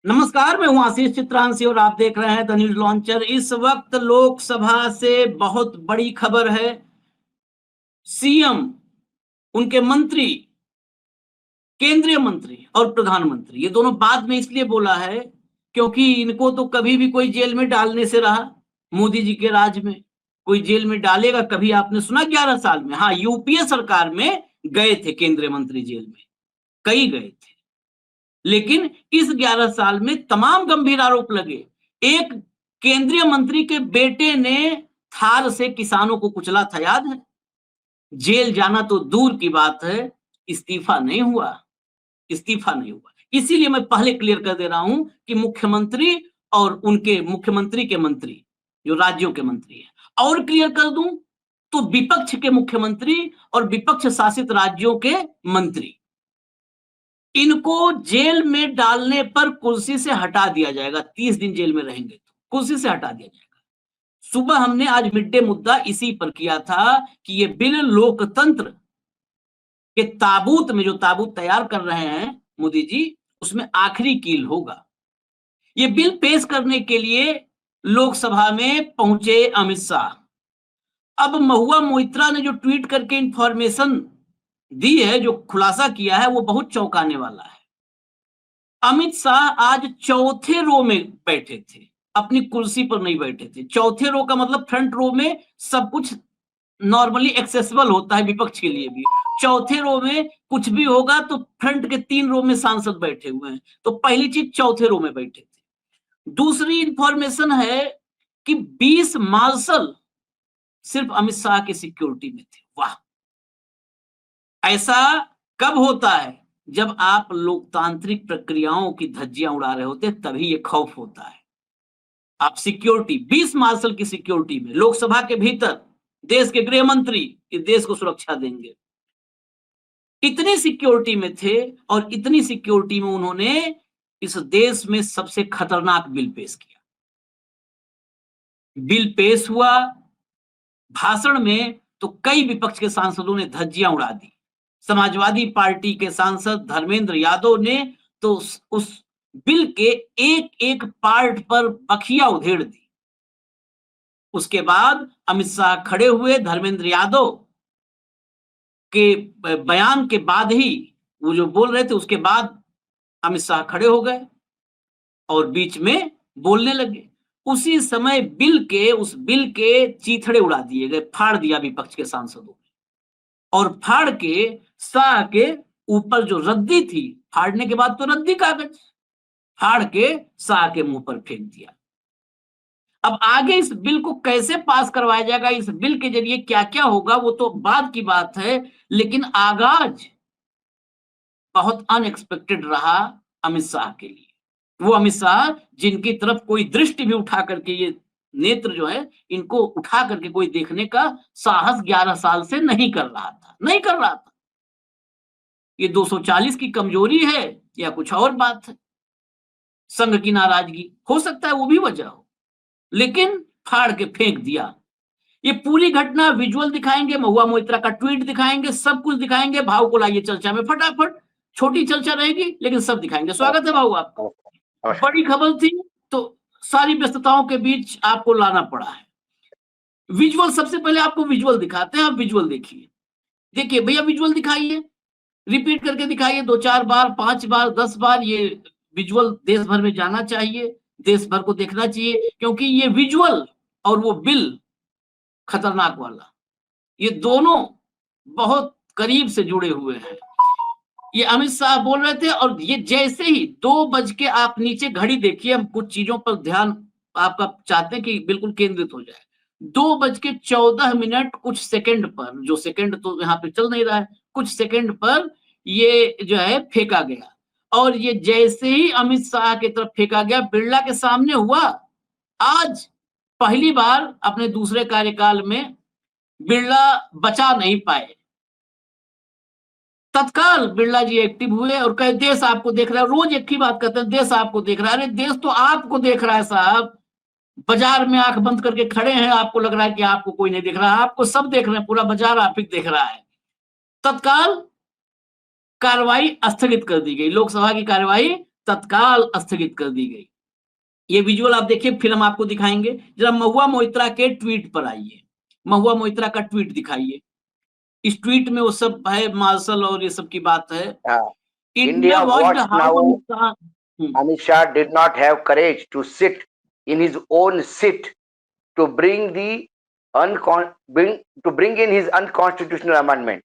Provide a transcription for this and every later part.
नमस्कार, मैं हूं आशीष चित्रांशी और आप देख रहे हैं द न्यूज लॉन्चर। इस वक्त लोकसभा से बहुत बड़ी खबर है। सीएम, उनके मंत्री, केंद्रीय मंत्री और प्रधानमंत्री, ये दोनों बाद में इसलिए बोला है क्योंकि इनको तो कभी भी कोई जेल में डालने से रहा। मोदी जी के राज में कोई जेल में डालेगा कभी आपने सुना? 11 साल में, हाँ, यूपीए सरकार में गए थे केंद्रीय मंत्री जेल में, कई गए थे। लेकिन इस 11 साल में तमाम गंभीर आरोप लगे। एक केंद्रीय मंत्री के बेटे ने थार से किसानों को कुचला था, याद है? जेल जाना तो दूर की बात है, इस्तीफा नहीं हुआ, इस्तीफा नहीं हुआ। इसीलिए मैं पहले क्लियर कर दे रहा हूं कि मुख्यमंत्री और उनके मुख्यमंत्री के मंत्री, जो राज्यों के मंत्री हैं, और क्लियर कर दूं तो विपक्ष के मुख्यमंत्री और विपक्ष शासित राज्यों के मंत्री, इनको जेल में डालने पर कुर्सी से हटा दिया जाएगा। 30 दिन जेल में रहेंगे तो कुर्सी से हटा दिया जाएगा। सुबह हमने आज मिड डे मुद्दा इसी पर किया था कि ये बिल लोकतंत्र के ताबूत में, जो ताबूत तैयार कर रहे हैं मोदी जी, उसमें आखिरी कील होगा। ये बिल पेश करने के लिए लोकसभा में पहुंचे अमित शाह। अब महुआ मोइत्रा ने जो ट्वीट करके इंफॉर्मेशन दी है, जो खुलासा किया है, वो बहुत चौंकाने वाला है। अमित शाह आज चौथे रो में बैठे थे, अपनी कुर्सी पर नहीं बैठे थे। चौथे रो का मतलब फ्रंट रो में सब कुछ नॉर्मली एक्सेसिबल होता है, विपक्ष के लिए भी। चौथे रो में कुछ भी होगा तो फ्रंट के 3 रो में सांसद बैठे हुए हैं, तो पहली चीज चौथे रो में बैठे थे। दूसरी इंफॉर्मेशन है कि 20 मार्शल सिर्फ अमित शाह की सिक्योरिटी में थे। वाह! ऐसा कब होता है? जब आप लोकतांत्रिक प्रक्रियाओं की धज्जियां उड़ा रहे होते, तभी ये खौफ होता है। आप सिक्योरिटी, 20 मार्शल की सिक्योरिटी में, लोकसभा के भीतर, देश के गृह मंत्री, इस देश को सुरक्षा देंगे, इतनी सिक्योरिटी में थे। और इतनी सिक्योरिटी में उन्होंने इस देश में सबसे खतरनाक बिल पेश किया। बिल पेश हुआ, भाषण में तो कई विपक्ष के सांसदों ने धज्जियां उड़ा दी। समाजवादी पार्टी के सांसद धर्मेंद्र यादव ने तो उस बिल के एक एक पार्ट पर बखिया उधेड़ दी। उसके बाद अमित शाह खड़े हुए। धर्मेंद्र यादव के बयान के बाद ही, वो जो बोल रहे थे उसके बाद अमित शाह खड़े हो गए और बीच में बोलने लगे। उसी समय उस बिल के चीथड़े उड़ा दिए गए, फाड़ दिया विपक्ष के सांसदों ने। और फाड़ के शाह के ऊपर जो रद्दी थी, फाड़ने के बाद तो रद्दी कागज, फाड़ के शाह के मुंह पर फेंक दिया। अब आगे इस बिल को कैसे पास करवाया जाएगा, इस बिल के जरिए क्या क्या होगा, वो तो बाद की बात है। लेकिन आगाज बहुत अनएक्सपेक्टेड रहा अमित शाह के लिए। वो अमित शाह जिनकी तरफ कोई दृष्टि भी उठा करके, ये नेत्र जो है, इनको उठा करके कोई देखने का साहस 11 साल से नहीं कर रहा था। ये 240 की कमजोरी है या कुछ और बात है? संघ की नाराजगी हो सकता है, वो भी वजह हो, लेकिन फाड़ के फेंक दिया। ये पूरी घटना विजुअल दिखाएंगे, महुआ मोइत्रा का ट्वीट दिखाएंगे, सब कुछ दिखाएंगे। भाव को लाइए चर्चा में फटाफट। छोटी चर्चा रहेगी लेकिन सब दिखाएंगे। स्वागत है भाव आपका। बड़ी खबर थी तो सारी व्यस्तताओं के बीच आपको लाना पड़ा है। विजुअल, सबसे पहले आपको विजुअल दिखाते हैं, आप विजुअल देखिए। देखिए भैया, विजुअल दिखाइए, रिपीट करके दिखाइए 2-4 बार, 5 बार, 10 बार। ये विजुअल देश भर में जाना चाहिए, देश भर को देखना चाहिए, क्योंकि ये विजुअल और वो बिल खतरनाक वाला, ये दोनों बहुत करीब से जुड़े हुए हैं। ये अमित शाह बोल रहे थे और ये जैसे ही 2 बज के, आप नीचे घड़ी देखिए, हम कुछ चीजों पर ध्यान आपका चाहते हैं कि बिल्कुल केंद्रित हो जाए। 2:14 कुछ सेकंड पर, जो सेकंड तो यहाँ पे चल नहीं रहा है, कुछ सेकंड पर ये जो है फेंका गया। और ये जैसे ही अमित शाह की तरफ फेंका गया, बिरला के सामने हुआ। आज पहली बार अपने दूसरे कार्यकाल में बिरला बचा नहीं पाए। तत्काल बिरला जी एक्टिव हुए और कहे देश आपको देख रहा है। रोज एक ही बात कहते हैं, देश आपको देख रहा है। अरे देश तो आपको देख रहा है साहब। बाजार में आंख बंद करके खड़े हैं, आपको लग रहा है कि आपको कोई नहीं देख रहा है। आपको सब देख रहे हैं, पूरा बाजार आप ही देख रहा है। तत्काल कार्रवाई स्थगित कर दी गई, लोकसभा की कार्रवाई तत्काल स्थगित कर दी गई। ये विजुअल आप देखिए, फिल्म आपको दिखाएंगे। जरा महुआ मोइत्रा के ट्वीट पर आइए, महुआ मोइत्रा का ट्वीट दिखाइए। इस ट्वीट में वो सब है, मार्शल और ये सब की बात है। India India watched watched how now. Amit Shah did not have courage to sit in his own seat to bring in his unconstitutional amendment.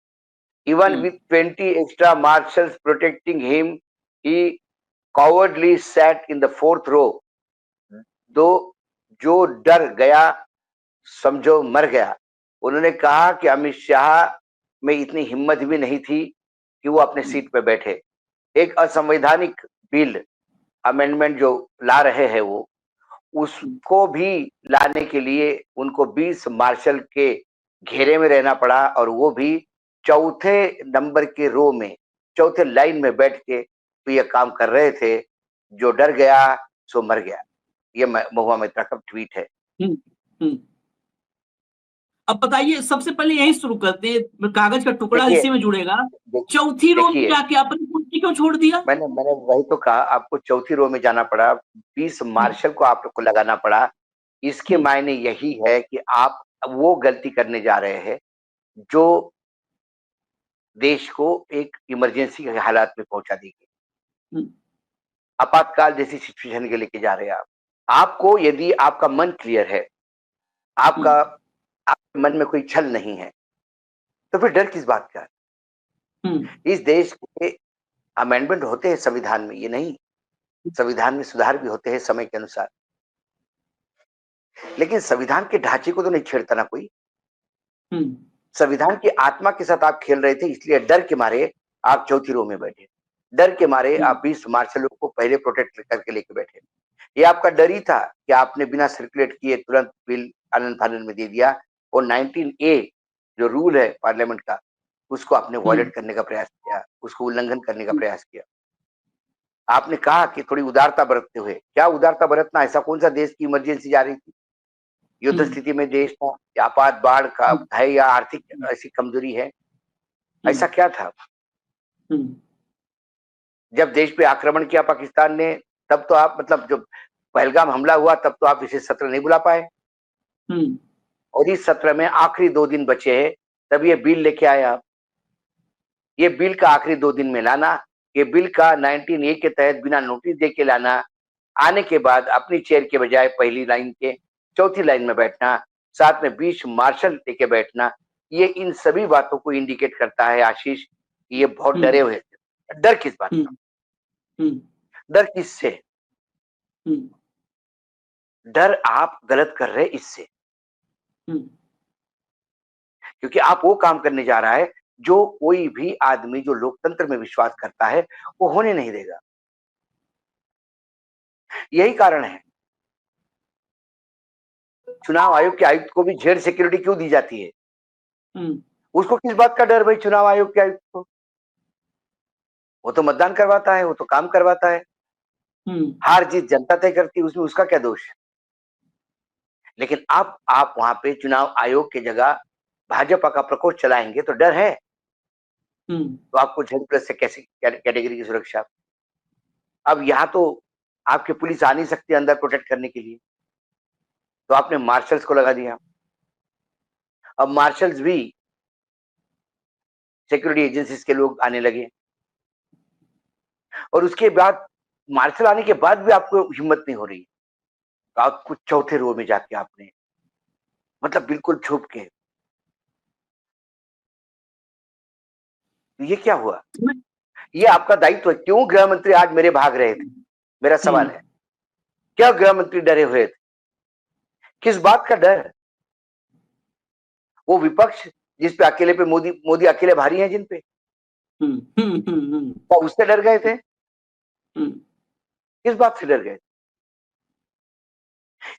Even with 20 extra marshals protecting him, he cowardly sat in the fourth row. दो जो डर गया समझो मर गया। उन्होंने कहा कि अमित शाह में इतनी हिम्मत भी नहीं थी कि वो अपने सीट पे बैठे। एक असंवैधानिक बिल अमेंडमेंट जो ला रहे हैं वो, उसको भी लाने के लिए उनको 20 मार्शल के घेरे में रहना पड़ा, और वो भी चौथे नंबर के रो में, चौथे लाइन में बैठ के तो ये काम कर रहे थे। जो डर गया सो मर गया। ये महुआ मोइत्रा का ट्वीट है। अब बताइए, सबसे पहले यही शुरू करते हैं, कागज का टुकड़ा देखिए, इसी में जुड़ेगा। चौथी रो में देखिए, जाके आपने कुर्सी क्यों छोड़ दिया? मैंने वही तो कहा, आपको चौथी रो में जाना पड़ा, 20 मार्शल को आप लोग को लगाना पड़ा। इसके मायने यही है कि आप वो गलती करने जा रहे हैं जो देश को एक इमरजेंसी के हालात में पहुंचा देगी। आपातकाल जैसी सिचुएशन के लेके जा रहे हैं आप। आपको यदि आपका मन क्लियर है, आपका आपके मन में कोई छल नहीं है, तो फिर डर किस बात का? इस देश के अमेंडमेंट होते हैं संविधान में, ये नहीं, संविधान में सुधार भी होते हैं समय के अनुसार, लेकिन संविधान के ढांचे को तो नहीं छेड़ता ना कोई। संविधान की आत्मा के साथ आप खेल रहे थे, इसलिए डर के मारे आप चौथी रो में बैठे, डर के मारे आप 20 मार्शलों को पहले प्रोटेक्ट करके लेके बैठे। ये आपका डर ही था कि आपने बिना सर्कुलेट किए तुरंत बिल आनंद फानंद में दे दिया, और 19A जो रूल है पार्लियामेंट का, उसको आपने वॉयलेट करने का प्रयास किया, उसको उल्लंघन करने का प्रयास किया। आपने कहा कि थोड़ी उदारता बरतते हुए, क्या उदारता बरतना? ऐसा कौन सा देश की इमरजेंसी जा रही थी? युद्ध स्थिति में देश था, या आपात बाढ़ का भय, या आर्थिक ऐसी कमजोरी है? ऐसा क्या था? जब देश पे आक्रमण किया पाकिस्तान ने, तब तो आप, मतलब जब पहलगाम हमला हुआ, तब तो आप इसे सत्र नहीं बुला पाए, और इस सत्र में आखिरी 2 दिन बचे हैं, तब ये बिल लेके आए आप। ये बिल का आखिरी 2 दिन में लाना, ये बिल का 19A के तहत बिना नोटिस दे के लाना, आने के बाद अपनी चेयर के बजाय पहली लाइन के चौथी लाइन में बैठना, साथ में 20 मार्शल लेके बैठना, ये इन सभी बातों को इंडिकेट करता है आशीष, ये बहुत डरे हुए थे। डर किस बात का? डर किससे? डर आप गलत कर रहे इससे, क्योंकि आप वो काम करने जा रहा है जो कोई भी आदमी जो लोकतंत्र में विश्वास करता है वो होने नहीं देगा। यही कारण है चुनाव आयोग के आयुक्त को भी जेड सिक्योरिटी क्यों दी जाती है? उसको किस बात का डर भाई चुनाव आयोग के आयुक्त को? वो तो मतदान करवाता है, वो तो काम करवाता है, हार जीत जनता तय करती है, उसमें उसका क्या दोष? लेकिन अब आप वहां पे चुनाव आयोग की जगह भाजपा का प्रकोप चलाएंगे तो डर है, तो आपको Z+ से कैसी कैटेगरी की सुरक्षा? अब यहाँ तो आपकी पुलिस आ नहीं सकती अंदर प्रोटेक्ट करने के लिए, तो आपने मार्शल्स को लगा दिया। अब मार्शल्स भी सिक्योरिटी एजेंसीज के लोग आने लगे, और उसके बाद मार्शल आने के बाद भी आपको हिम्मत नहीं हो रही, तो आप कुछ चौथे रो में जाके आपने, मतलब बिल्कुल छुप के, ये क्या हुआ? ये आपका दायित्व है। क्यों गृह मंत्री आज मेरे भाग रहे थे? मेरा सवाल है, क्या गृह मंत्री डरे हुए थे? किस बात का डर? वो विपक्ष जिस पे अकेले पे मोदी अकेले भारी हैं जिन पे, तो उससे डर गए थे? किस बात से डर गए?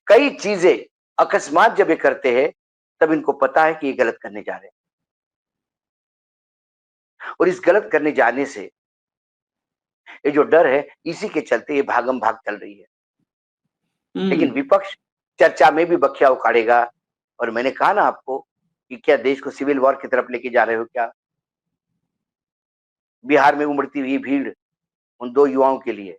कई चीजें अकस्मात जब ये करते हैं तब इनको पता है कि ये गलत करने जा रहे हैं, और इस गलत करने जाने से ये जो डर है, इसी के चलते ये भागम भाग चल रही है। लेकिन विपक्ष चर्चा में भी बखिया उखाड़ेगा, और मैंने कहा ना आपको कि क्या देश को सिविल वॉर की तरफ लेके जा रहे हो क्या? बिहार में उमड़ती हुई भीड़ उन 2 युवाओं के लिए,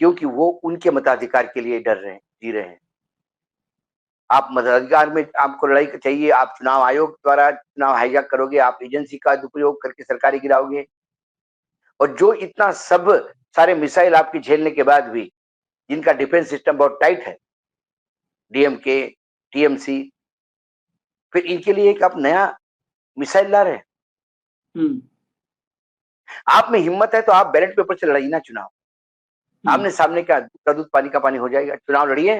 क्योंकि वो उनके मताधिकार के लिए डर रहे हैं, जी रहे हैं। आप मताधिकार में आपको लड़ाई चाहिए, आप चुनाव आयोग द्वारा चुनाव हाईजैक करोगे, आप एजेंसी का दुरुपयोग करके सरकारें गिराओगे, और जो इतना सब सारे मिसाइल आपकी झेलने के बाद भी, जिनका डिफेंस सिस्टम बहुत टाइट है, डीएमके, टीएमसी, फिर इनके लिए एक आप नया मिसाइल ला रहे हैं। आप में हिम्मत है तो आप बैलेट पेपर से लड़ाइए ना चुनाव, आमने सामने का दूध पानी का पानी हो जाएगा। चुनाव लड़िए,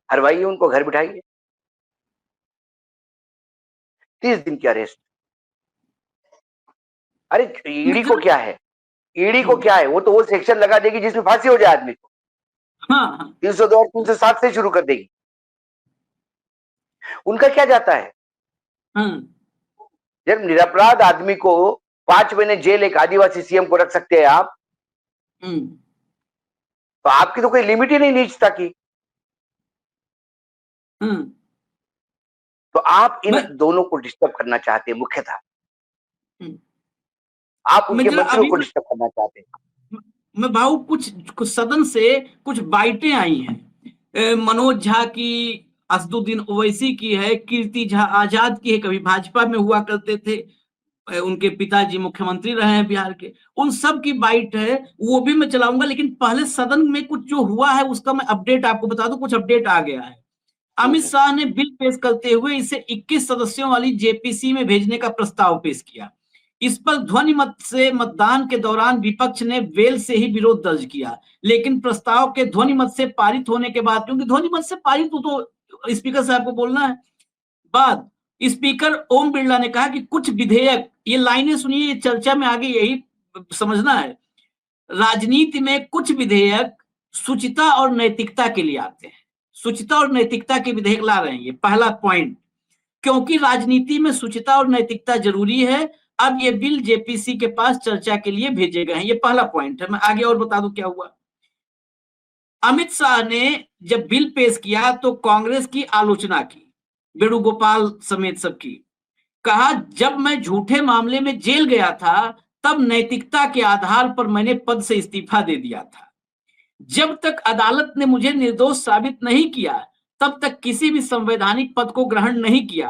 हरवाइए उनको, घर बिठाइए। 30 दिन की अरेस्ट। अरे ईडी को क्या है, ईडी को क्या है, वो तो वो सेक्शन लगा देगी जिसमें फांसी हो जाए आदमी को। 302 और 307 से शुरू कर देगी। उनका क्या जाता है? जब निरपराध आदमी को 5 महीने जेल एक आदिवासी सीएम को रख सकते हैं आप, तो आपकी तो कोई लिमिट ही नहीं नीचता की। तो आप इन दोनों को डिस्टर्ब करना चाहते हैं मुख्यतः, आप उनके मंत्रियों को डिस्टर्ब करना चाहते हैं। मैं भाऊ कुछ सदन से कुछ बाइटें आई हैं, मनोज झा की, असदुद्दीन ओवैसी की है, कीर्ति झा आजाद की है, कभी भाजपा में हुआ करते थे, उनके पिताजी मुख्यमंत्री रहे हैं बिहार के, उन सब की बाइट है, वो भी मैं चलाऊंगा। लेकिन पहले सदन में कुछ जो हुआ है उसका मैं अपडेट आपको बता दूं। कुछ अपडेट आ गया है। अमित शाह ने बिल पेश करते हुए इसे 21 सदस्यों वाली जेपीसी में भेजने का प्रस्ताव पेश किया। इस पर ध्वनि मत से मतदान के दौरान विपक्ष ने वेल से ही विरोध दर्ज किया, लेकिन प्रस्ताव के ध्वनि मत से पारित होने के बाद, क्योंकि ध्वनि मत से पारित हो तो स्पीकर साहब को बोलना है, बाद स्पीकर ओम बिरला ने कहा कि कुछ विधेयक, ये लाइनें सुनिए, ये चर्चा में आगे यही समझना है, राजनीति में कुछ विधेयक शुचिता और नैतिकता के लिए आते हैं, शुचिता और नैतिकता के विधेयक ला रहे हैं, ये पहला पॉइंट, क्योंकि राजनीति में शुचिता और नैतिकता जरूरी है। अब ये बिल जेपीसी के पास चर्चा के लिए भेजे गए हैं, ये पहला पॉइंट है। मैं आगे और बता दूं क्या हुआ। अमित शाह ने जब बिल पेश किया तो कांग्रेस की आलोचना की, वेणुगोपाल समेत सबकी, कहा जब मैं झूठे मामले में जेल गया था तब नैतिकता के आधार पर मैंने पद से इस्तीफा दे दिया था, जब तक अदालत ने मुझे निर्दोष साबित नहीं किया तब तक किसी भी संवैधानिक पद को ग्रहण नहीं किया।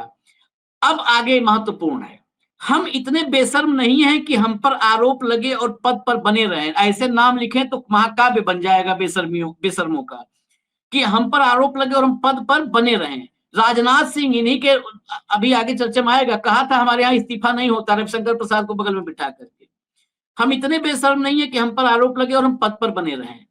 अब आगे महत्वपूर्ण है, हम इतने बेशर्म नहीं हैं कि हम पर आरोप लगे और पद पर बने रहें। ऐसे नाम लिखें तो महाकाव्य बन जाएगा बेशर्मों का, कि हम पर आरोप लगे और हम पद पर बने रहें। राजनाथ सिंह इन्हीं के, अभी आगे चर्चा में आएगा, कहा था हमारे यहाँ इस्तीफा नहीं होता, रविशंकर प्रसाद को बगल में बिठा करके। हम इतने बेशर्म नहीं है कि हम पर आरोप लगे और हम पद पर बने रहें।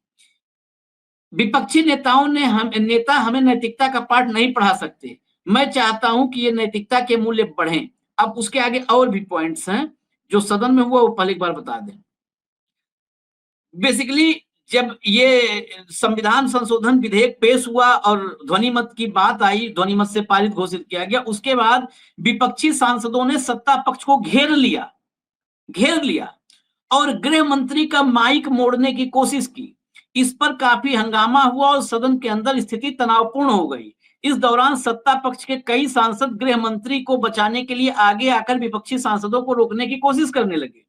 विपक्षी नेताओं ने नेता हमें नैतिकता का पाठ नहीं पढ़ा सकते। मैं चाहता हूं कि ये नैतिकता के मूल्य बढ़ें। अब उसके आगे और भी पॉइंट्स हैं जो सदन में हुआ, वो पहले एक बार बता दें। बेसिकली जब ये संविधान संशोधन विधेयक पेश हुआ और ध्वनि मत की बात आई, ध्वनि मत से पारित घोषित किया गया, उसके बाद विपक्षी सांसदों ने सत्ता पक्ष को घेर लिया और गृह मंत्री का माइक मोड़ने की कोशिश की। इस पर काफी हंगामा हुआ और सदन के अंदर स्थिति तनावपूर्ण हो गई। इस दौरान सत्ता पक्ष के कई सांसद गृह मंत्री को बचाने के लिए आगे आकर विपक्षी सांसदों को रोकने की कोशिश करने लगे।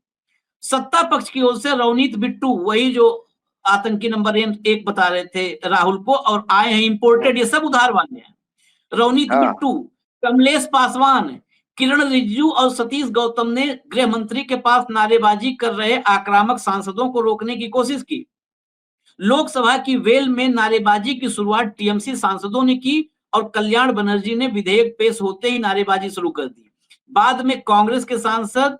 सत्ता पक्ष की ओर से रवनीत बिट्टू, वही जो आतंकी नंबर 1 बता रहे थे राहुल को, और आए हैं इंपोर्टेड, ये सब उधार वाले हैं, रवनीत बिट्टू, कमलेश पासवान, किरण रिजिजू और सतीश गौतम ने गृह मंत्री के पास नारेबाजी कर रहे आक्रामक सांसदों को रोकने की कोशिश की। लोकसभा की वेल में नारेबाजी की शुरुआत टीएमसी सांसदों ने की और कल्याण बनर्जी ने विधेयक पेश होते ही नारेबाजी शुरू कर दी। बाद में कांग्रेस के सांसद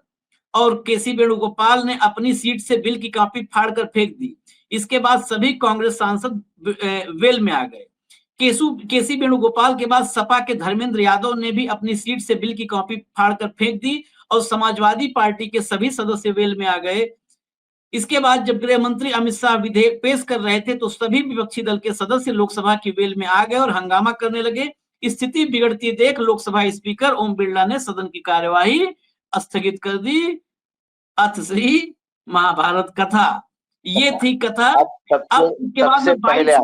और केसी वेणुगोपाल ने अपनी सीट से बिल की कॉपी फाड़कर फेंक दी। इसके बाद सभी कांग्रेस सांसद वेल में आ गए। केसी वेणुगोपाल के बाद सपा के धर्मेंद्र यादव ने भी अपनी सीट से बिल की कॉपी फाड़कर फेंक दी और समाजवादी पार्टी के सभी सदस्य वेल में आ गए। इसके बाद जब गृह मंत्री अमित शाह विधेयक पेश कर रहे थे तो सभी विपक्षी दल के सदस्य लोकसभा की वेल में आ गए और हंगामा करने लगे। स्थिति बिगड़ती देख लोकसभा स्पीकर ओम बिरला ने सदन की कार्यवाही स्थगित कर दी। अथ श्री महाभारत कथा, ये थी कथा। अब उसके बाद में पहले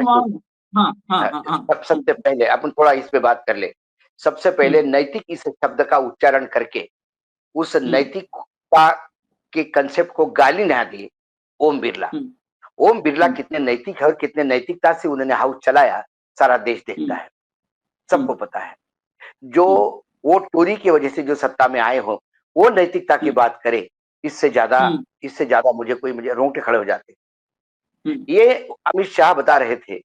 सबसे पहले अपन थोड़ा इस पे बात कर ले। सबसे पहले नैतिक इस शब्द का उच्चारण करके उस नैतिकता के कंसेप्ट को गाली ना दिए ओम बिरला, ओम बिरला कितने नैतिक है और कितने नैतिकता से उन्होंने हाउस चलाया, सारा देश देखता है, सबको पता है। जो वो टोरी की वजह से जो सत्ता में आए हो, वो नैतिकता की बात करे, इससे ज्यादा मुझे रोंगटे खड़े हो जाते। ये अमित शाह बता रहे थे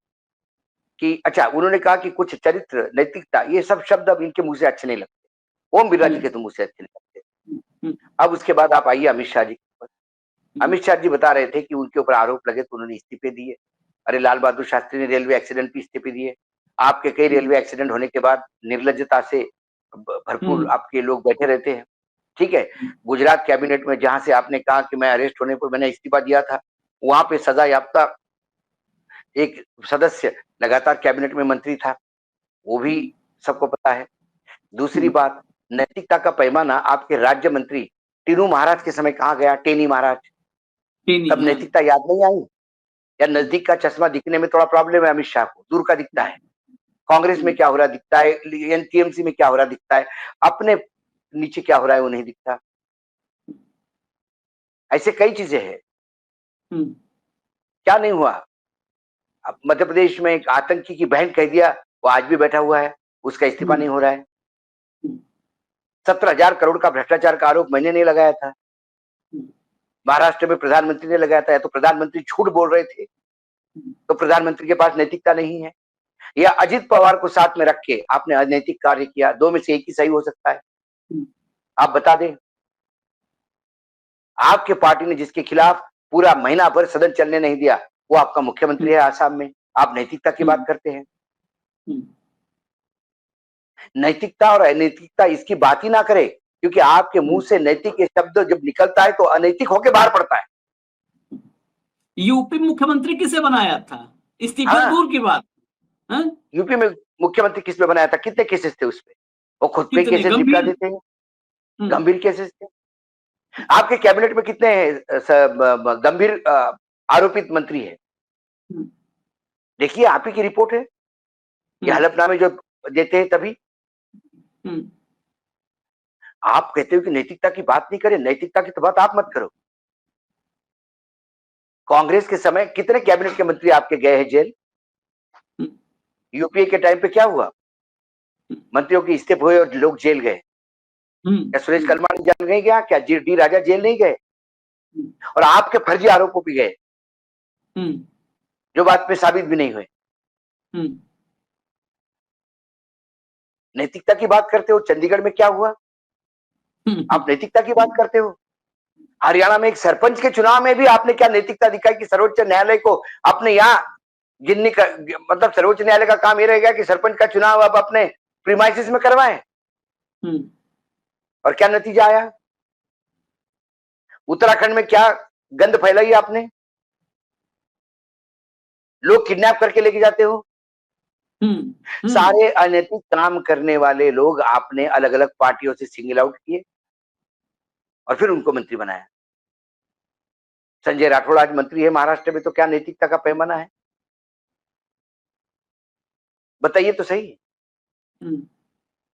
कि अच्छा, उन्होंने कहा कि कुछ चरित्र, नैतिकता, ये सब शब्द अब इनके मुंह से अच्छे नहीं लगते, ओम बिरला जी के तो मुंह से अच्छे नहीं लगते। अब उसके बाद आप आइए अमित शाह जी के ऊपर। अमित शाह जी बता रहे थे कि उनके ऊपर आरोप लगे तो उन्होंने इस्तीफे दिए। अरे लाल बहादुर शास्त्री ने रेलवे एक्सीडेंट पे इस्तीफे दिए। आपके कई रेलवे एक्सीडेंट होने के बाद निर्लज्जता से भरपूर आपके लोग बैठे रहते हैं, ठीक है। गुजरात कैबिनेट में जहां से आपने कहा कि मैं अरेस्ट होने पर मैंने इस्तीफा दिया था, वहां पे सजा याफ्ता एक सदस्य लगातार कैबिनेट में मंत्री था, वो भी सबको पता है। दूसरी बात, नैतिकता का पैमाना आपके राज्य मंत्री टीनू महाराज के समय कहाँ गया? टेनी महाराज, तब नैतिकता याद नहीं आई? या नजदीक का चश्मा दिखने में थोड़ा प्रॉब्लम है अमित शाह को, दूर का दिखता है। कांग्रेस में क्या हो रहा दिखता है, टीएमसी में क्या हो रहा दिखता है, अपने नीचे क्या हो रहा है वो नहीं दिखता। ऐसे कई चीजें हैं। क्या नहीं हुआ? अब मध्य प्रदेश में एक आतंकी की बहन कह दिया, वो आज भी बैठा हुआ है, उसका इस्तीफा नहीं हो रहा है। 17,000 करोड़ का भ्रष्टाचार का आरोप मैंने नहीं लगाया था, महाराष्ट्र में प्रधानमंत्री ने लगाया था। या तो प्रधानमंत्री झूठ बोल रहे थे, तो प्रधानमंत्री के पास नैतिकता नहीं है, या अजित पवार को साथ में रख के आपने अनैतिक कार्य किया। दो में से एक ही सही हो सकता है, आप बता दें। आपके पार्टी ने जिसके खिलाफ पूरा महीना भर सदन चलने नहीं दिया, वो आपका मुख्यमंत्री है आसाम में। आप नैतिकता की बात करते हैं। नैतिकता और अनैतिकता इसकी बात ही ना करे, क्योंकि आपके मुंह से नैतिक ये शब्द जब निकलता है तो अनैतिक होके बाहर पड़ता है। यूपी मुख्यमंत्री किसे बनाया था? इस्तीफा दूर की बात। यूपी में मुख्यमंत्री किस पे बनाया था? कितने केसेस थे उसपे? वो खुद पे केसेस निपटा देते हैं, गंभीर केसेस थे। आपके कैबिनेट में कितने गंभीर आरोपित मंत्री है? देखिए, आप ही की रिपोर्ट है, ये हलफनामे जो देते हैं तभी। आप कहते हो कि नैतिकता की बात नहीं करें, नैतिकता की तो बात आप मत करो। कांग्रेस के समय कितने कैबिनेट के मंत्री आपके गए हैं जेल? यूपीए के टाइम पे क्या हुआ? मंत्रियों के इस्तीफे हुए और लोग जेल गए। क्या सुरेश कलमानी जेल नहीं गया? क्या डी राजा जेल नहीं गए? और आपके फर्जी आरोपों भी गए, जो बात पे साबित भी नहीं हुए। नैतिकता की बात करते हो, चंडीगढ़ में क्या हुआ? आप नैतिकता की बात करते हो। हरियाणा में एक सरपंच के चुनाव में भी आपने क्या नैतिकता दिखाई कि सर्वोच्च न्यायालय को अपने यहाँ गिननी का, मतलब सर्वोच्च न्यायालय का काम ये रहेगा कि सरपंच का चुनाव अब अपने प्रीमाइसिस में करवाएं। और क्या नतीजा आया? उत्तराखंड में क्या गंद फैलाई आपने? लोग किडनैप करके लेके जाते हो। सारे अनैतिक काम करने वाले लोग आपने अलग अलग पार्टियों से सिंगल आउट किए और फिर उनको मंत्री बनाया। संजय राठौड़ आज मंत्री है महाराष्ट्र में, तो क्या नैतिकता का पैमाना है? बताइए तो सही।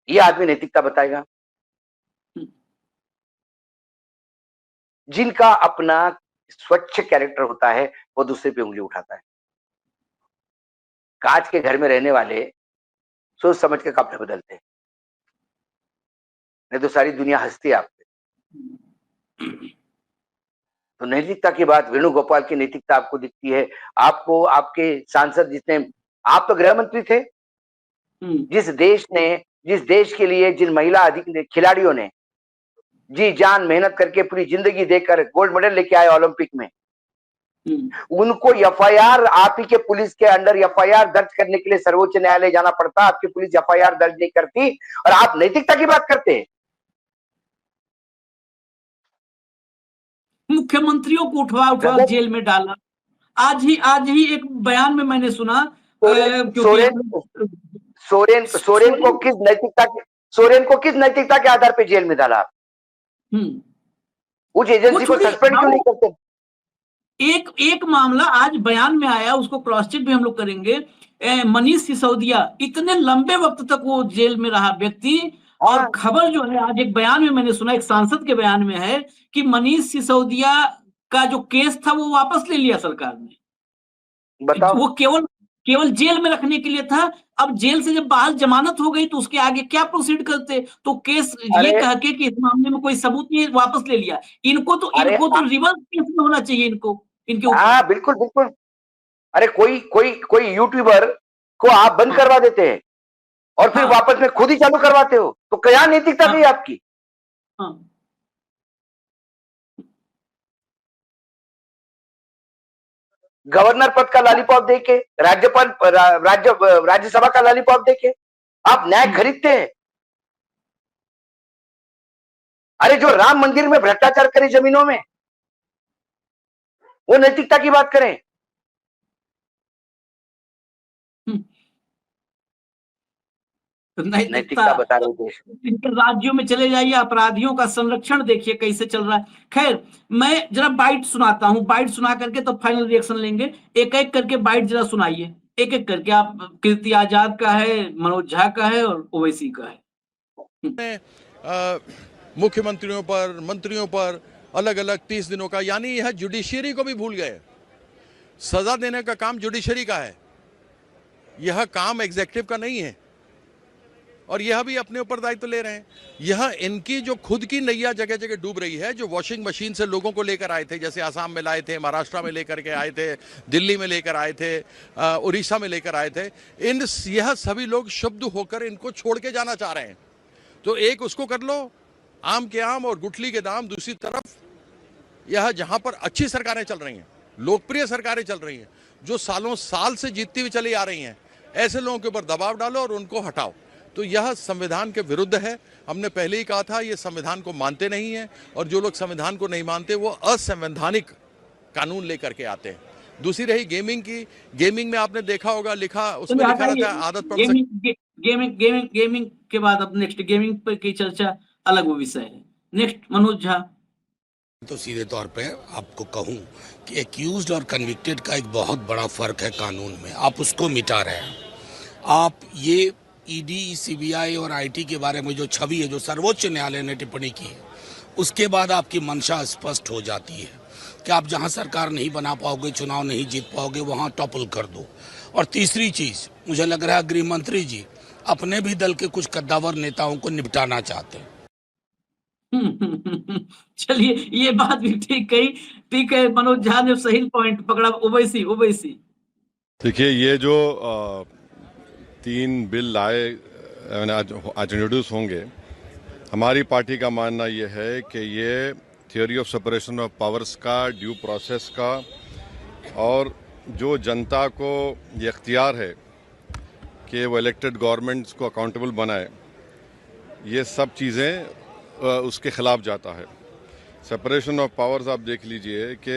ये आदमी नैतिकता बताएगा? जिनका अपना स्वच्छ कैरेक्टर होता है वो दूसरे पे उंगली उठाता है। कांच के घर में रहने वाले सोच समझ के कपड़े बदलते हैं, नहीं तो सारी दुनिया हंसती है आप पे। तो नैतिकता की बात, वेणुगोपाल की नैतिकता आपको दिखती है? आपको आपके सांसद, जितने, आप तो गृह मंत्री थे, जिस देश के लिए जिन महिला खिलाड़ियों ने जी जान मेहनत करके पूरी जिंदगी देकर गोल्ड मेडल लेके आए ओलंपिक में, उनको एफआईआर, आप ही के पुलिस के अंडर एफआईआर दर्ज करने के लिए सर्वोच्च न्यायालय जाना पड़ता। आपकी पुलिस एफआईआर दर्ज नहीं करती और आप नैतिकता की बात करते हैं। मुख्यमंत्रियों को उठवा जेल में डाला। आज ही एक बयान में मैंने सुना, सोरेन को किस नैतिकता के आधार पे जेल में डाला? उस एजेंसी को सस्पेंड क्यों नहीं करते? एक मामला आज बयान में आया, उसको क्रॉस चेक भी हम लोग करेंगे। मनीष सिसोदिया, इतने लंबे वक्त तक वो जेल में रहा व्यक्ति, और खबर जो है आज एक बयान में मैंने सुना, एक सांसद के बयान में है कि मनीष सिसोदिया का जो केस था वो वापस ले लिया सरकार ने। बताओ। वो केवल केवल जेल में रखने के लिए था। अब जेल से जब बाहर जमानत हो गई तो उसके आगे क्या प्रोसीड करते? तो केस ये अरे कह के कि इस मामले में कोई सबूत नहीं है, वापस ले लिया। अरे इनको तो रिवर्स केस में होना चाहिए इनको, इनके ऊपर। हाँ, बिल्कुल बिल्कुल। अरे कोई कोई कोई यूट्यूबर को आप बंद हाँ, करवा देते हैं और फिर हाँ, वापस में खुद ही चालू करवाते हो, तो क्या नैतिकता हाँ, गई आपकी? हाँ। गवर्नर पद का लॉलीपॉप देके, राज्यपाल राज्यसभा का लॉलीपॉप देके आप न्याय हम्म। खरीदते हैं। अरे जो राम मंदिर में भ्रष्टाचार करे जमीनों में, वो नैतिकता की बात करें। हम्म। तो नैतिकता नैतिकता बता रहे देश में। इनके राज्यों में चले जाइए, अपराधियों का संरक्षण देखिए कैसे चल रहा है। खैर, मैं जरा बाइट सुनाता हूँ, बाइट सुना करके तो फाइनल रिएक्शन लेंगे। एक एक करके बाइट जरा सुनाइए, एक एक करके। आप, कीर्ति आजाद का है, मनोज झा का है और ओवैसी का है। मुख्यमंत्रियों पर, मंत्रियों पर अलग अलग 30 दिनों का, यानी यह जुडिशियरी को भी भूल गए। सजा देने का काम जुडिशरी का है, यह काम एग्जीक्यूटिव का नहीं है, और यह भी अपने ऊपर दायित्व ले रहे हैं। यह इनकी जो खुद की नैया जगह जगह डूब रही है, जो वॉशिंग मशीन से लोगों को लेकर आए थे, जैसे आसाम में लाए थे, महाराष्ट्र में लेकर के आए थे, दिल्ली में लेकर आए थे, उड़ीसा में लेकर आए थे, यह सभी लोग शुद्ध होकर इनको छोड़ के जाना चाह रहे हैं। तो एक उसको कर लो, आम के आम और गुठली के दाम। दूसरी तरफ यह जहां पर अच्छी सरकारें चल रही हैं, लोकप्रिय सरकारें चल रही हैं, जो सालों साल से जीतती हुई चली आ रही हैं, ऐसे लोगों के ऊपर दबाव डालो और उनको हटाओ। तो यह संविधान के विरुद्ध है। हमने पहले ही कहा था, ये संविधान को मानते नहीं हैं, और जो लोग संविधान को नहीं मानते वो असंवैधानिक कानून लेकर के आते हैं। दूसरी रही गेमिंग की, गेमिंग में आपने देखा होगा, लिखा उसमें लिखा रहता है आदत पड़ सकती। गेमिंग के बाद अब नेक्स्ट गेमिंग पर की चर्चा अलग वो विषय है। नेक्स्ट मनोज झा। तो सीधे तौर पे आपको कहूं कि एक्यूज्ड और कन्विक्टेड का एक बहुत बड़ा फर्क है कानून में, आप उसको मिटा रहे हैं। आप ये ईडी, सीबीआई और आईटी के बारे में जो छवि है, जो सर्वोच्च न्यायालय ने टिप्पणी की है, उसके बाद आपकी मंशा स्पष्ट हो जाती है कि आप जहां सरकार नहीं बना पाओगे, चुनाव नहीं जीत पाओगे, वहां टॉपल कर दो। और तीसरी चीज, मुझे लग रहा है गृह मंत्री जी अपने भी दल के कुछ कद्दावर नेताओं को निपटाना चाहते हैं। चलिए, ये बात भी ठीक है। मनोज झा ने सही पॉइंट पकड़ा। ओवैसी ओवैसी देखिए, ये जो 3 बिल लाए आज इंट्रोड्यूस होंगे, हमारी पार्टी का मानना ये है कि ये theory of separation of powers का, ड्यू प्रोसेस का, और जो जनता को ये अख्तियार है कि वो इलेक्टेड गवर्नमेंट्स को अकाउंटेबल बनाए, ये सब चीज़ें उसके खिलाफ जाता है। सेपरेशन ऑफ पावर्स आप देख लीजिए कि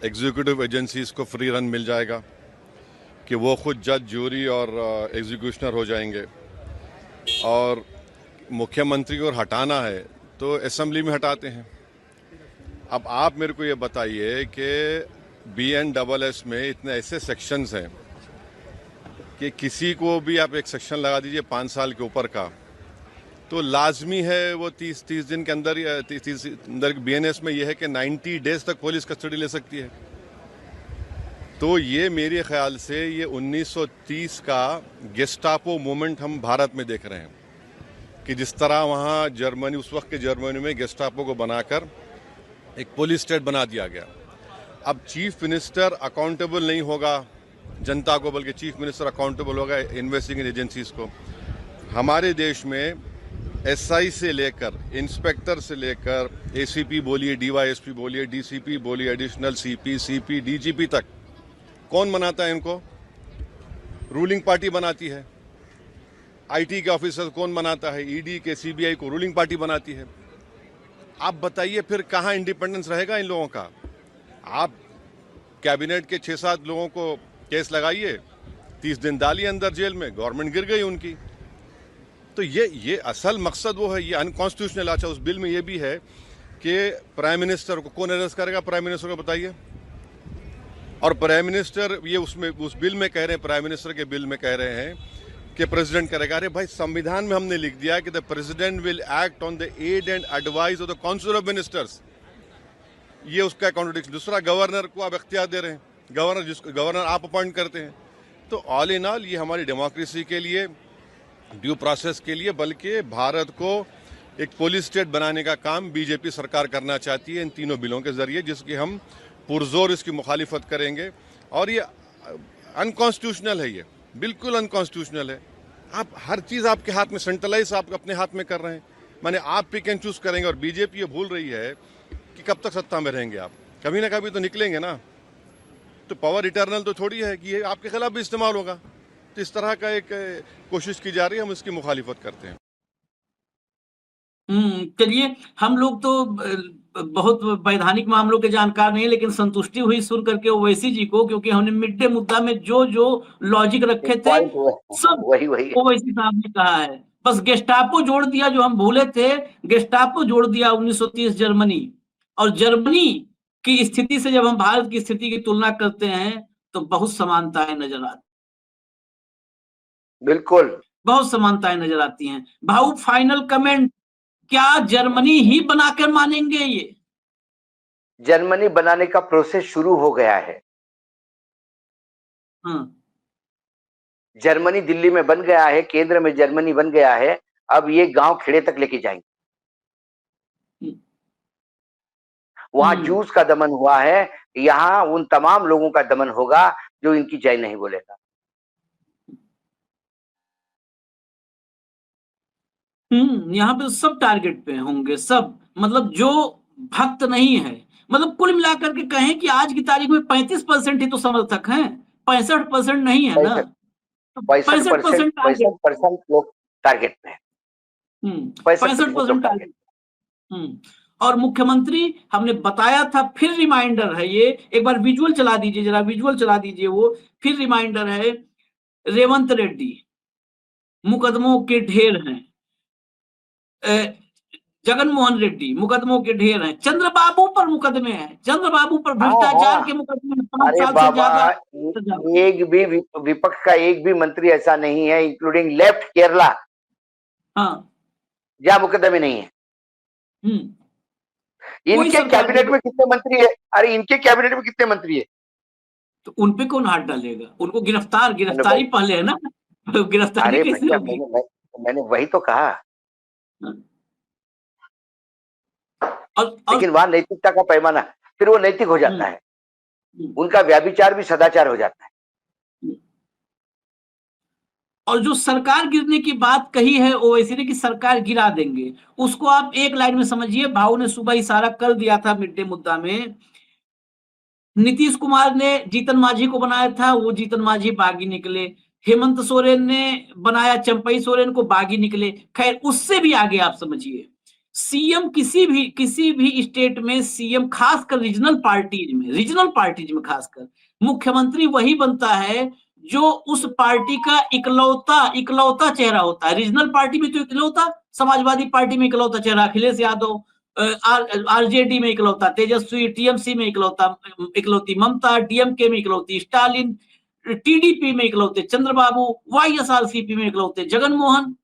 एग्जीक्यूटिव एजेंसीज को फ्री रन मिल जाएगा, कि वो खुद जज, जूरी और एग्जीक्यूशनर हो जाएंगे, और मुख्यमंत्री को हटाना है तो असेंबली में हटाते हैं। अब आप मेरे को ये बताइए कि BNSS में इतने ऐसे सेक्शंस हैं कि किसी को भी आप एक सेक्शन लगा दीजिए 5 साल के ऊपर का, तो लाजमी है वो 30 दिन के अंदर, 30 अंदर BNS में ये है कि 90 डेज तक पुलिस कस्टडी ले सकती है। तो ये मेरे ख्याल से ये 1930 का गेस्टापो मूवमेंट हम भारत में देख रहे हैं, कि जिस तरह वहाँ जर्मनी, उस वक्त के जर्मनी में गेस्टापो को बनाकर एक पुलिस स्टेट बना दिया गया। अब चीफ मिनिस्टर अकाउंटेबल नहीं होगा जनता को, बल्कि चीफ मिनिस्टर अकाउंटेबल होगा इन्वेस्टिगेटिंग एजेंसीज को। हमारे देश में SI से लेकर, इंस्पेक्टर से लेकर, ACP बोलिए, DYSP बोलिए, DCP बोलिए, एडिशनल CP, CP, DGP तक कौन बनाता है इनको? रूलिंग पार्टी बनाती है। IT के ऑफिसर कौन बनाता है? ED के, CBI को रूलिंग पार्टी बनाती है। आप बताइए फिर कहाँ इंडिपेंडेंस रहेगा इन लोगों का? आप कैबिनेट के 6-7 लोगों को केस लगाइए, 30 दिन डालिए अंदर जेल में, गवर्नमेंट गिर गई उनकी। तो ये असल मकसद वो है, ये अनकॉन्स्टिट्यूशनल। अच्छा, उस बिल में ये भी है कि प्राइम मिनिस्टर को कौन अरेस्ट करेगा? प्राइम मिनिस्टर को बताइए। और प्राइम मिनिस्टर, ये उसमें उस बिल में कह रहे हैं, प्राइम मिनिस्टर के बिल में कह रहे हैं कि प्रेसिडेंट करेगा। अरे भाई, संविधान में हमने लिख दिया कि the president will act on the aid and advice of the council of ministers. ये उसका कॉन्ट्रडिक्शन। दूसरा, गवर्नर को आप इख्तियार दे रहे हैं गवर्नर आप अपॉइंट करते हैं। तो ऑल इन ऑल ये हमारी डेमोक्रेसी के लिए, ड्यू प्रोसेस के लिए, बल्कि भारत को एक पोलिस स्टेट बनाने का काम बीजेपी सरकार करना चाहती है इन तीनों बिलों के जरिए, जिसकी हम पुरजोर इसकी मुखालिफत करेंगे। और ये अनकॉन्स्टिट्यूशनल है, ये बिल्कुल अनकॉन्स्टिट्यूशनल है। आप हर चीज़ आपके हाथ में, सेंट्रलाइज आप अपने हाथ में कर रहे हैं, माने आप पिक एंड चूज करेंगे। और बीजेपी ये भूल रही है कि कब तक सत्ता में रहेंगे आप, कभी ना कभी तो निकलेंगे ना। तो पावर इटर्नल तो थोड़ी है कि ये आपके खिलाफ भी इस्तेमाल होगा। तो इस तरह का एक कोशिश की जा रही है, हम इसकी मुखालिफत करते हैं। चलिए, हम लोग तो बहुत वैधानिक मामलों के जानकार नहीं, लेकिन संतुष्टि हुई सुन करके ओवैसी जी को, क्योंकि हमने मिड डे मुद्दा में जो जो लॉजिक रखे थे सब वही ओवैसी साहब ने कहा है। बस गेस्टापो जोड़ दिया, जो हम भूले थे, गेस्टापो जोड़ दिया 1930 जर्मनी। और जर्मनी की स्थिति से जब हम भारत की स्थिति की तुलना करते हैं तो बहुत समानताएं नजर आती, बिल्कुल। बहुत समानताएं नजर आती हैं। भाऊ, फाइनल कमेंट, क्या जर्मनी ही बनाकर मानेंगे ये? जर्मनी बनाने का प्रोसेस शुरू हो गया है। जर्मनी दिल्ली में बन गया है, केंद्र में जर्मनी बन गया है। अब ये गांव खेड़े तक लेके जाएंगे। वहां जूस का दमन हुआ है, यहाँ उन तमाम लोगों का दमन होगा जो इनकी जय नहीं बोलेगा। यहाँ पे सब टारगेट पे होंगे, सब, मतलब जो भक्त नहीं है, मतलब कुल मिलाकर के कहें कि आज की तारीख में 35% ही तो समर्थक हैं, 65% नहीं है ना। 65% लोग टारगेट पे हैं। 65% टारगेट। और मुख्यमंत्री, हमने बताया था, फिर रिमाइंडर है ये, एक बार विजुअल चला दीजिए, जरा विजुअल चला दीजिए वो, फिर रिमाइंडर है। रेवंत रेड्डी, मुकदमों के ढेर हैं। जगन मोहन रेड्डी, मुकदमों के ढेर हैं। चंद्रबाबू पर मुकदमे हैं, चंद्रबाबू पर भ्रष्टाचार के मुकदमे हैं, 5 साल से ज्यादा। एक भी विपक्ष का एक भी मंत्री ऐसा नहीं है, इंक्लूडिंग लेफ्ट केरला, जहां मुकदमे नहीं है। इनके कैबिनेट में कितने मंत्री है? अरे इनके कैबिनेट में कितने मंत्री है? तो उनपे कौन हाथ डालेगा? उनको गिरफ्तारी पहले है ना, गिरफ्तारी कैसे होगी? मैंने वही तो कहा। लेकिन वहां नैतिकता का पैमाना, फिर वो नैतिक हो जाता है, उनका व्याभिचार भी सदाचार हो जाता है। और जो सरकार गिरने की बात कही है ओवैसी ने कि सरकार गिरा देंगे, उसको आप एक लाइन में समझिए। भाऊ ने सुबह इशारा कर दिया था मिड डे मुद्दा में, नीतीश कुमार ने जीतन मांझी को बनाया था, वो जीतन मांझी बागी निकले। हेमंत सोरेन ने बनाया चंपई सोरेन को, बागी निकले। खैर, उससे भी आगे आप समझिए, सीएम किसी भी स्टेट में सीएम, खासकर रीजनल पार्टीज में खासकर मुख्यमंत्री वही बनता है जो उस पार्टी का इकलौता चेहरा होता है। रीजनल पार्टी में तो इकलौता, समाजवादी पार्टी में इकलौता चेहरा अखिलेश यादव, आरजेडी में इकलौता तेजस्वी, टीएमसी में इकलौती ममता, डीएमके में इकलौती स्टालिन, टीडीपी में इकलौते चंद्रबाबू, वाईएसआरसीपी में इकलौते जगनमोहन।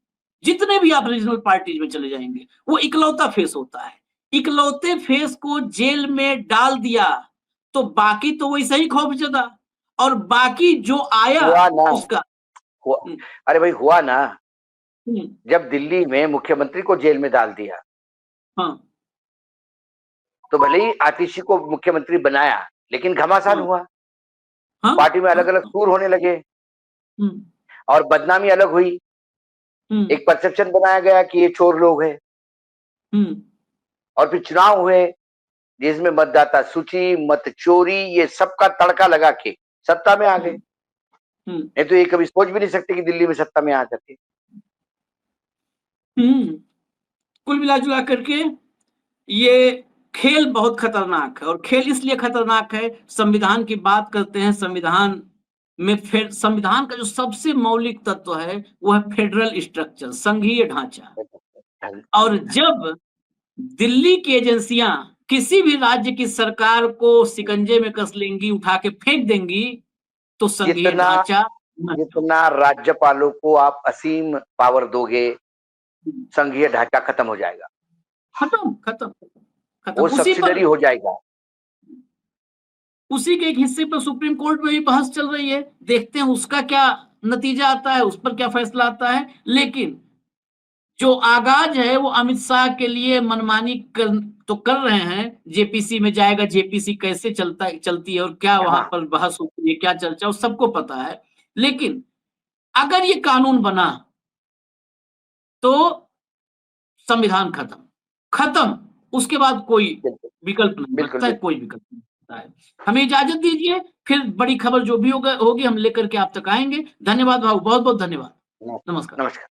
जितने भी आप रीजनल पार्टीज में चले जाएंगे, वो इकलौता फेस होता है। इकलौते फेस को जेल में डाल दिया तो बाकी तो वैसे ही खौफजदा, और बाकी जो आया उसका अरे भाई हुआ ना, जब दिल्ली में मुख्यमंत्री को जेल में डाल दिया, तो भले ही आतिशी को मुख्यमंत्री बनाया, लेकिन घमासान हुआ। पार्टी में अलग अलग सुर होने लगे और बदनामी अलग हुई। एक परसेप्शन बनाया गया कि ये चोर लोग हैं। और फिर चुनाव हुए जिसमें मतदाता सूची, मत चोरी, ये सबका तड़का लगा के सत्ता में आ गए। नहीं तो ये कभी सोच भी नहीं सकते कि दिल्ली में सत्ता में आ सकते। कुल मिला करके ये खेल बहुत खतरनाक है, और खेल इसलिए खतरनाक है, संविधान की बात करते हैं। संविधान में फिर संविधान का जो सबसे मौलिक तत्व है वो है फेडरल स्ट्रक्चर, संघीय ढांचा। और जब दिल्ली की एजेंसियां किसी भी राज्य की सरकार को शिकंजे में कस लेंगी, उठा के फेंक देंगी, तो संघीय ढांचा, जितना राज्यपालों को आप असीम पावर दोगे, संघीय ढांचा खत्म हो जाएगा, खत्म। वो सब्सिडरी हो जाएगा। उसी के एक हिस्से पर सुप्रीम कोर्ट में भी बहस चल रही है, देखते हैं उसका क्या नतीजा आता है, उस पर क्या फैसला आता है। लेकिन जो आगाज है वो अमित शाह के लिए मनमानी कर रहे हैं। जेपीसी में जाएगा, जेपीसी कैसे चलती है और क्या वहां पर बहस होती है, क्या चर्चा, वो सबको पता है। लेकिन अगर ये कानून बना तो संविधान खत्म, उसके बाद कोई विकल्प नहीं बिल्कुल, बचता है, कोई विकल्प नहीं बचता है। हमें इजाजत दीजिए, फिर बड़ी खबर जो भी होगी हम लेकर के आप तक आएंगे। धन्यवाद भाऊ, बहुत बहुत धन्यवाद। नमस्कार। नमस्कार।